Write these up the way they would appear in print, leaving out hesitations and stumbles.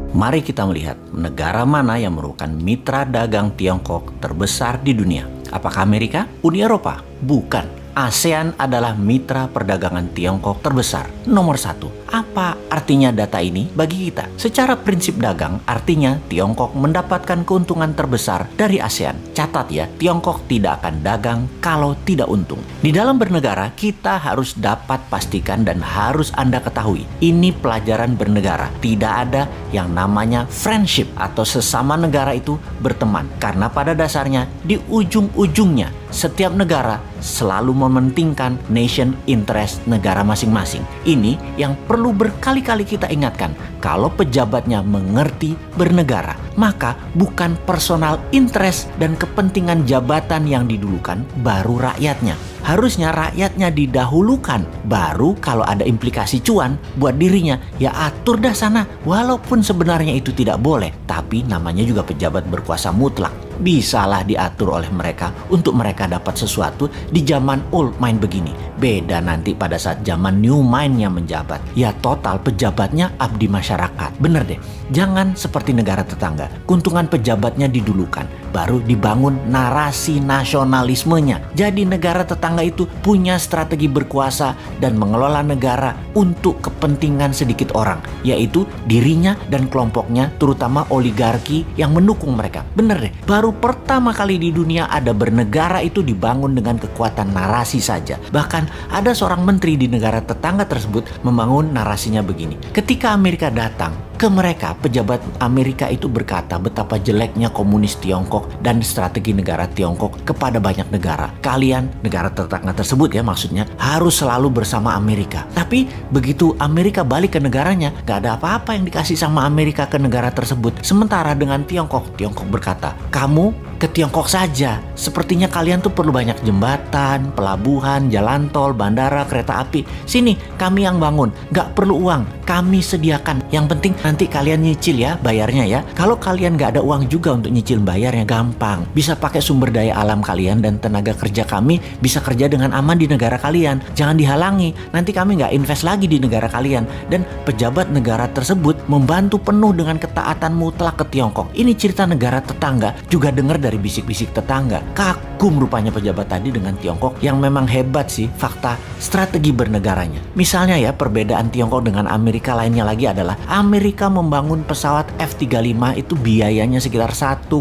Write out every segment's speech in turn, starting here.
Mari kita melihat negara mana yang merupakan mitra dagang Tiongkok terbesar di dunia. Apakah Amerika? Uni Eropa? Bukan. ASEAN adalah mitra perdagangan Tiongkok terbesar, nomor 1. Apa artinya data ini bagi kita? Secara prinsip dagang, artinya Tiongkok mendapatkan keuntungan terbesar dari ASEAN. Catat ya, Tiongkok tidak akan dagang kalau tidak untung. Di dalam bernegara, kita harus dapat pastikan dan harus Anda ketahui, ini pelajaran bernegara. Tidak ada yang namanya friendship atau sesama negara itu berteman. Karena pada dasarnya, di ujung-ujungnya, setiap negara selalu mementingkan nation interest negara masing-masing. Ini yang perlu berkali-kali kita ingatkan. Kalau pejabatnya mengerti bernegara, maka bukan personal interest dan kepentingan jabatan yang didulukan, baru rakyatnya. Harusnya rakyatnya didahulukan, baru kalau ada implikasi cuan buat dirinya, ya atur dah sana. Walaupun sebenarnya itu tidak boleh, tapi namanya juga pejabat berkuasa mutlak. Bisalah diatur oleh mereka untuk mereka dapat sesuatu di zaman old mind begini. Beda nanti pada saat zaman new mind-nya menjabat. Ya total pejabatnya abdi masyarakat. Bener deh, jangan seperti negara tetangga. Keuntungan pejabatnya didulukan, baru dibangun narasi nasionalismenya. Jadi negara tetangga itu punya strategi berkuasa dan mengelola negara untuk kepentingan sedikit orang, yaitu dirinya dan kelompoknya, terutama oligarki yang mendukung mereka. Bener deh, baru pertama kali di dunia ada bernegara itu dibangun dengan kekuatan narasi saja. Bahkan ada seorang menteri di negara tetangga tersebut membangun narasinya begini. Ketika Amerika datang ke mereka, pejabat Amerika itu berkata betapa jeleknya komunis Tiongkok dan strategi negara Tiongkok kepada banyak negara. Kalian, negara tetangga tersebut ya maksudnya, harus selalu bersama Amerika. Tapi begitu Amerika balik ke negaranya, gak ada apa-apa yang dikasih sama Amerika ke negara tersebut. Sementara dengan Tiongkok, Tiongkok berkata, kamu ke Tiongkok saja. Sepertinya kalian tuh perlu banyak jembatan, pelabuhan, jalan tol, bandara, kereta api. Sini, kami yang bangun. Gak perlu uang, kami sediakan. Yang penting nanti kalian nyicil ya, bayarnya ya. Kalau kalian gak ada uang juga untuk nyicil bayarnya, gampang. Bisa pakai sumber daya alam kalian dan tenaga kerja kami bisa kerja dengan aman di negara kalian. Jangan dihalangi, nanti kami gak invest lagi di negara kalian. Dan pejabat negara tersebut membantu penuh dengan ketaatan mutlak ke Tiongkok. Ini cerita negara tetangga, juga dengar dari bisik-bisik tetangga. Kagum rupanya pejabat tadi dengan Tiongkok, yang memang hebat sih fakta strategi bernegaranya. Misalnya ya, perbedaan Tiongkok dengan Amerika lainnya lagi adalah Amerika membangun pesawat F-35 itu biayanya sekitar 1,7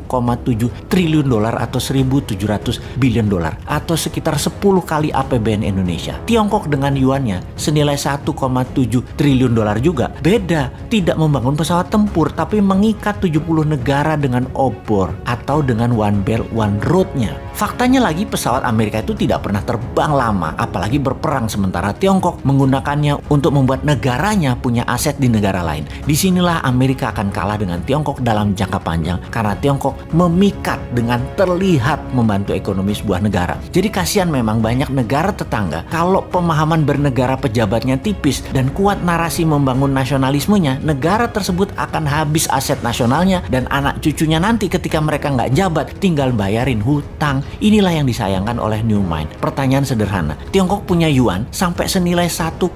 triliun dolar atau 1.700 billion dolar atau sekitar 10 kali APBN Indonesia. Tiongkok dengan yuannya senilai 1,7 triliun dolar juga. Beda, tidak membangun pesawat tempur tapi mengikat 70 negara dengan obor atau dengan One Belt One Road-nya. Faktanya lagi pesawat Amerika itu tidak pernah terbang lama, apalagi berperang, sementara Tiongkok menggunakannya untuk membuat negaranya punya aset di negara lain. Disinilah Amerika akan kalah dengan Tiongkok dalam jangka panjang karena Tiongkok memikat dengan terlihat membantu ekonomi sebuah negara. Jadi kasihan memang banyak negara tetangga kalau pemahaman bernegara pejabatnya tipis dan kuat narasi membangun nasionalismenya, negara tersebut akan habis aset nasionalnya dan anak cucunya nanti ketika mereka nggak jabat tinggal bayarin hutang. Inilah yang disayangkan oleh New Mind. Pertanyaan sederhana, Tiongkok punya yuan sampai senilai 1,7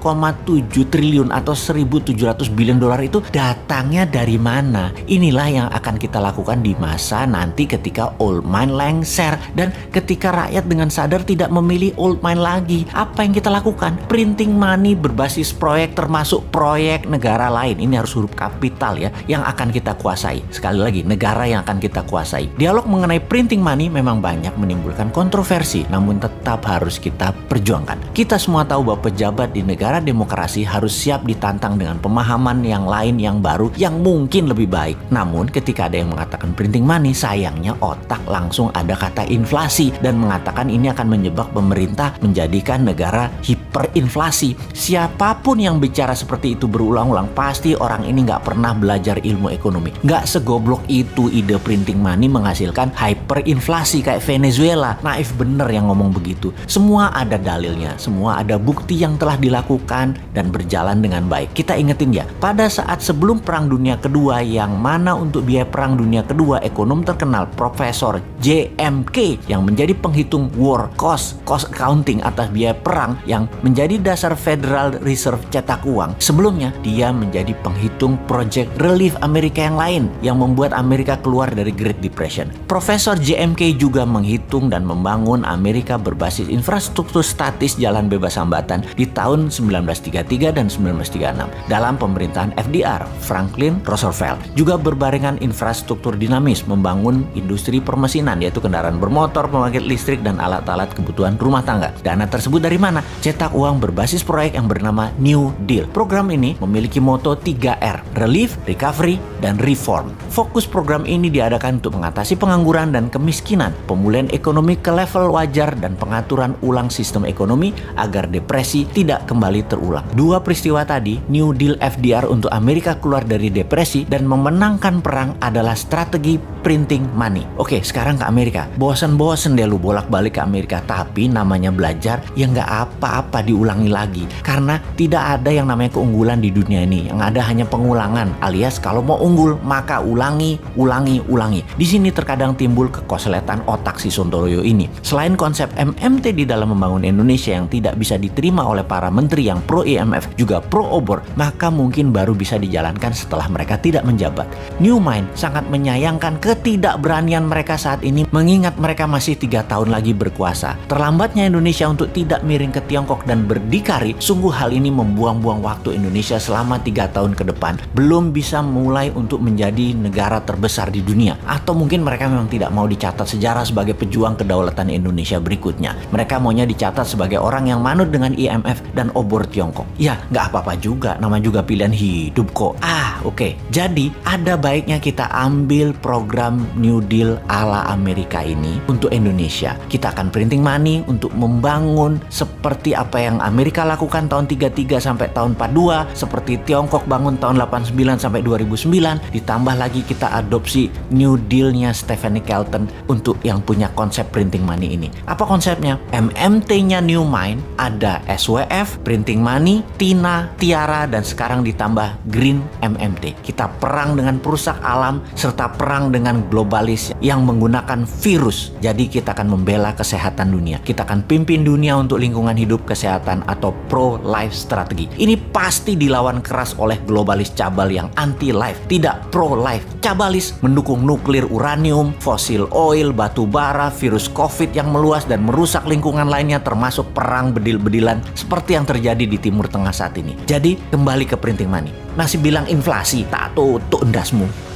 triliun atau 1.700 billion dolar itu datangnya dari mana? Inilah yang akan kita lakukan di masa nanti ketika old mind lengser dan ketika rakyat dengan sadar tidak memilih old mind lagi. Apa yang kita lakukan? Printing money berbasis proyek termasuk proyek negara lain. Ini harus huruf kapital ya yang akan kita kuasai. Sekali lagi, negara yang akan kita kuasai. Dialog mengenai printing money memang banyak menimbulkan kontroversi, namun tetap harus kita perjuangkan. Kita semua tahu bahwa pejabat di negara demokrasi harus siap ditantang dengan pemahaman yang lain yang baru yang mungkin lebih baik. Namun ketika ada yang mengatakan printing money, sayangnya otak langsung ada kata inflasi dan mengatakan ini akan menyebab pemerintah menjadikan negara hiperinflasi. Siapapun yang bicara seperti itu berulang-ulang, pasti orang ini nggak pernah belajar ilmu ekonomi. Nggak segoblok itu ide printing money menghasilkan hyperinflasi kayak Venezuela Venezuela. Naif bener yang ngomong begitu. Semua ada dalilnya, semua ada bukti yang telah dilakukan dan berjalan dengan baik. Kita ingetin ya, pada saat sebelum Perang Dunia Kedua, yang mana untuk biaya Perang Dunia Kedua, ekonom terkenal Profesor JMK yang menjadi penghitung war cost accounting atas biaya perang yang menjadi dasar Federal Reserve cetak uang. Sebelumnya, dia menjadi penghitung Project Relief Amerika yang lain yang membuat Amerika keluar dari Great Depression. Profesor JMK juga menghitung dan membangun Amerika berbasis infrastruktur statis jalan bebas hambatan di tahun 1933 dan 1936 dalam pemerintahan FDR, Franklin Roosevelt. Juga berbarengan infrastruktur dinamis membangun industri permesinan, yaitu kendaraan bermotor, pembangkit listrik, dan alat-alat kebutuhan rumah tangga. Dana tersebut dari mana? Cetak uang berbasis proyek yang bernama New Deal. Program ini memiliki moto 3R, Relief, Recovery, dan Reform. Fokus program ini diadakan untuk mengatasi pengangguran dan kemiskinan, pemulihan ekonomi ke level wajar, dan pengaturan ulang sistem ekonomi agar depresi tidak kembali terulang. Dua peristiwa tadi, New Deal FDR untuk Amerika keluar dari depresi dan memenangkan perang, adalah strategi printing money. Oke, sekarang ke Amerika. Bosen-bosen deh lu bolak-balik ke Amerika, tapi namanya belajar ya nggak apa-apa diulangi lagi. Karena tidak ada yang namanya keunggulan di dunia ini. Yang ada hanya pengulangan, alias kalau mau unggul maka ulangi. Di sini terkadang timbul kekosletan otak si Sontoloyo ini. Selain konsep MMT di dalam membangun Indonesia yang tidak bisa diterima oleh para menteri yang pro IMF juga pro obor, maka mungkin baru bisa dijalankan setelah mereka tidak menjabat. New Mind sangat menyayangkan ketidakberanian mereka saat ini, mengingat mereka masih 3 tahun lagi berkuasa. Terlambatnya Indonesia untuk tidak miring ke Tiongkok dan berdikari, sungguh hal ini membuang-buang waktu Indonesia selama 3 tahun ke depan. Belum bisa mulai untuk menjadi negara terbesar di dunia. Atau mungkin mereka memang tidak mau dicatat sejarah sebagai pejuang kedaulatan Indonesia berikutnya. Mereka maunya dicatat sebagai orang yang manut dengan IMF dan obor Tiongkok. Ya, nggak apa-apa juga, nama juga pilihan hidup kok. Oke. Jadi, ada baiknya kita ambil program New Deal ala Amerika ini untuk Indonesia. Kita akan printing money untuk membangun seperti apa yang Amerika lakukan tahun 33 sampai tahun 42, seperti Tiongkok bangun tahun 89 sampai 2009, ditambah lagi kita adopsi New Deal-nya Stephanie Kelton untuk yang punya konsep printing money ini. Apa konsepnya? MMT-nya New Mind ada SWF, printing money, TINA, Tiara, dan sekarang ditambah Green MMT. Kita perang dengan perusak alam serta perang dengan globalis yang menggunakan virus. Jadi kita akan membela kesehatan dunia. Kita akan pimpin dunia untuk lingkungan hidup, kesehatan, atau pro-life strategi. Ini pasti dilawan keras oleh globalis cabal yang anti-life, tidak pro-life. Cabalis mendukung nuklir, uranium, fosil oil, batu bara, virus COVID yang meluas dan merusak lingkungan lainnya, termasuk perang bedil-bedilan seperti yang terjadi di Timur Tengah saat ini. Jadi kembali ke printing money. Masih bilang inflasi, tak tutup endasmu.